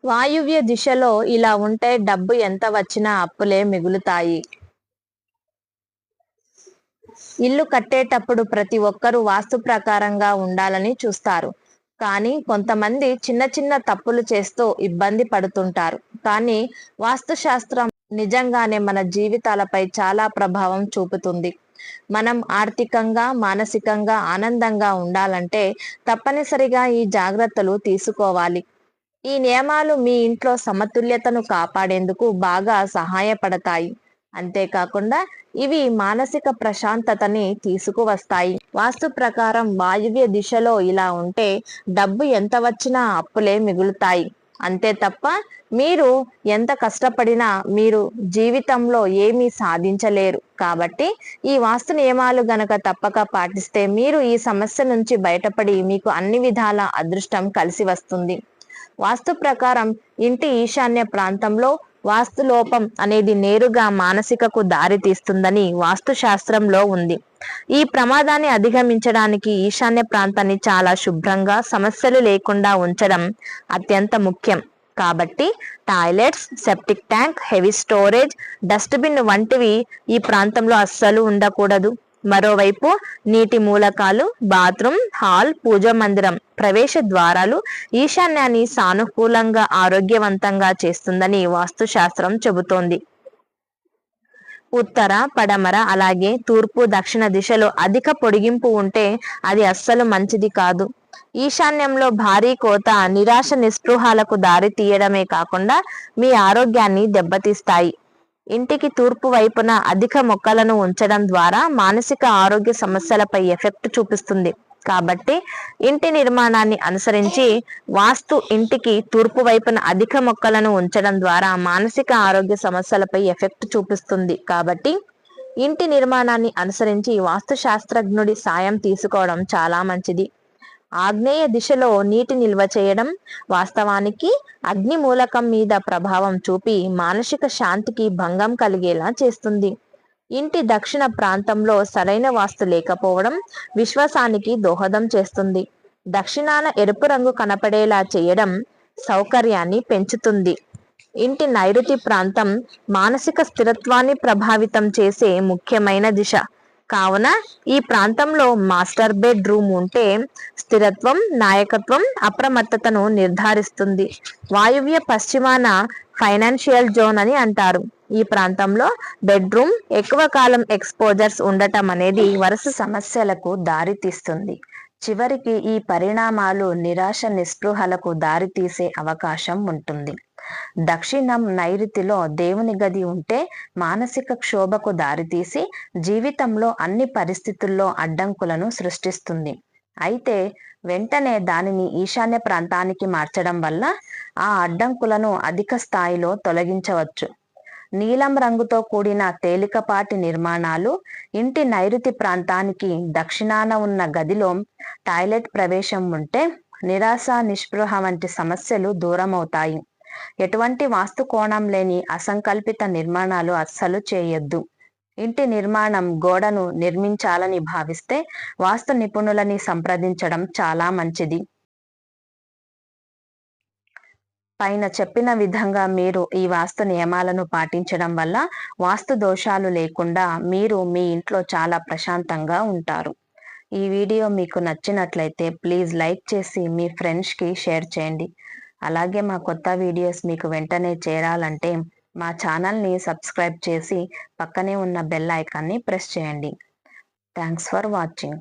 వాయువ్య దిశలో ఇలా ఉంటే డబ్బు ఎంత వచ్చినా అప్పులే మిగులుతాయి. ఇల్లు కట్టేటప్పుడు ప్రతి ఒక్కరూ వాస్తు ప్రకారంగా ఉండాలని చూస్తారు. కానీ కొంతమంది చిన్న చిన్న తప్పులు చేస్తూ ఇబ్బంది పడుతుంటారు. కానీ వాస్తుశాస్త్రం నిజంగానే మన జీవితాలపై చాలా ప్రభావం చూపుతుంది. మనం ఆర్థికంగా, మానసికంగా ఆనందంగా ఉండాలంటే తప్పనిసరిగా ఈ జాగ్రత్తలు తీసుకోవాలి. ఈ నియమాలు మీ ఇంట్లో సమతుల్యతను కాపాడేందుకు బాగా సహాయపడతాయి. అంతేకాకుండా ఇవి మానసిక ప్రశాంతతని తీసుకువస్తాయి. వాస్తు ప్రకారం వాయువ్య దిశలో ఇలా ఉంటే డబ్బు ఎంత వచ్చినా అప్పులే మిగులుతాయి. అంతే తప్ప మీరు ఎంత కష్టపడినా మీరు జీవితంలో ఏమీ సాధించలేరు. కాబట్టి ఈ వాస్తు నియమాలు గనక తప్పక పాటిస్తే మీరు ఈ సమస్య నుంచి బయటపడి మీకు అన్ని విధాల అదృష్టం కలిసి వస్తుంది. వాస్తు ప్రకారం ఇంటి ఈశాన్య ప్రాంతంలో వాస్తు లోపం అనేది నేరుగా మానసికకు దారి తీస్తుందని వాస్తు శాస్త్రంలో ఉంది. ఈ ప్రమాదాన్ని అధిగమించడానికి ఈశాన్య ప్రాంతాన్ని చాలా శుభ్రంగా, సమస్యలు లేకుండా ఉంచడం అత్యంత ముఖ్యం. కాబట్టి toilets, septic tank, heavy storage, dustbin వంటివి ఈ ప్రాంతంలో అస్సలు ఉండకూడదు. మరోవైపు నీటి మూలకాలు, బాత్రూమ్, హాల్, పూజా మందిరం ప్రవేశ ద్వారాలు ఈశాన్యాన్ని సానుకూలంగా, ఆరోగ్యవంతంగా చేస్తుందని వాస్తుశాస్త్రం చెబుతోంది. ఉత్తర, పడమర అలాగే తూర్పు, దక్షిణ దిశలో అధిక పొడిగింపు ఉంటే అది అస్సలు మంచిది కాదు. ఈశాన్యంలో భారీ కోత నిరాశ, నిస్పృహాలకు దారి తీయడమే కాకుండా మీ ఆరోగ్యాన్ని దెబ్బతీస్తాయి. ఇంటికి తూర్పు వైపున అధిక మొక్కలను ఉంచడం ద్వారా మానసిక ఆరోగ్య సమస్యలపై ఎఫెక్ట్ చూపిస్తుంది. కాబట్టి ఇంటి నిర్మాణాన్ని అనుసరించి వాస్తు ఇంటికి తూర్పు వైపున అధిక మొక్కలను ఉంచడం ద్వారా మానసిక ఆరోగ్య సమస్యలపై ఎఫెక్ట్ చూపిస్తుంది. కాబట్టి ఇంటి నిర్మాణాన్ని అనుసరించి వాస్తు శాస్త్రజ్ఞుడి సాయం తీసుకోవడం చాలా మంచిది. ఆగ్నేయ దిశలో నీటి నిల్వ చేయడం వాస్తవానికి అగ్ని మూలకం మీద ప్రభావం చూపి మానసిక శాంతికి భంగం కలిగేలా చేస్తుంది. ఇంటి దక్షిణ ప్రాంతంలో సరైన వాస్తు లేకపోవడం విశ్వాసానికి దోహదం చేస్తుంది. దక్షిణాన ఎరుపు రంగు కనపడేలా చేయడం సౌకర్యాన్ని పెంచుతుంది. ఇంటి నైరుతి ప్రాంతం మానసిక స్థిరత్వాన్ని ప్రభావితం చేసే ముఖ్యమైన దిశ కావున ఈ ప్రాంతంలో మాస్టర్ బెడ్ రూమ్ ఉంటే స్థిరత్వం, నాయకత్వం, అప్రమత్తతను నిర్ధారిస్తుంది. వాయువ్య పశ్చిమాన ఫైనాన్షియల్ జోన్ అని అంటారు. ఈ ప్రాంతంలో బెడ్రూమ్ ఎక్కువ కాలం ఎక్స్పోజర్స్ ఉండటం అనేది వరుస సమస్యలకు దారి తీస్తుంది. చివరికి ఈ పరిణామాలు నిరాశ, నిస్పృహలకు దారితీసే అవకాశం ఉంటుంది. దక్షిణం నైరుతిలో దేవుని గది ఉంటే మానసిక క్షోభకు దారితీసి జీవితంలో అన్ని పరిస్థితుల్లో అడ్డంకులను సృష్టిస్తుంది. అయితే వెంటనే దానిని ఈశాన్య ప్రాంతానికి మార్చడం వల్ల ఆ అడ్డంకులను అధిక స్థాయిలో తొలగించవచ్చు. నీలం రంగుతో కూడిన తేలికపాటి నిర్మాణాలు, ఇంటి నైరుతి ప్రాంతానికి దక్షిణాన ఉన్న గదిలో టాయిలెట్ ప్రవేశం ఉంటే నిరాశ, నిస్పృహ వంటి సమస్యలు దూరమవుతాయి. ఎటువంటి వాస్తు కోణం లేని అసంకల్పిత నిర్మాణాలు అస్సలు చేయొద్దు. ఇంటి నిర్మాణం గోడను నిర్మించాలని భావిస్తే వాస్తు నిపుణులని సంప్రదించడం చాలా మంచిది. పైన చెప్పిన విధంగా మీరు ఈ వాస్తు నియమాలను పాటించడం వల్ల వాస్తు దోషాలు లేకుండా మీరు మీ ఇంట్లో చాలా ప్రశాంతంగా ఉంటారు. ఈ వీడియో మీకు నచ్చినట్లయితే ప్లీజ్ లైక్ చేసి మీ ఫ్రెండ్స్కి షేర్ చేయండి. అలాగే మా కొత్త వీడియోస్ మీకు వెంటనే చేరాలంటే మా ఛానల్ని సబ్స్క్రైబ్ చేసి పక్కనే ఉన్న బెల్ ఐకాన్ని ప్రెస్ చేయండి. Thanks for watching.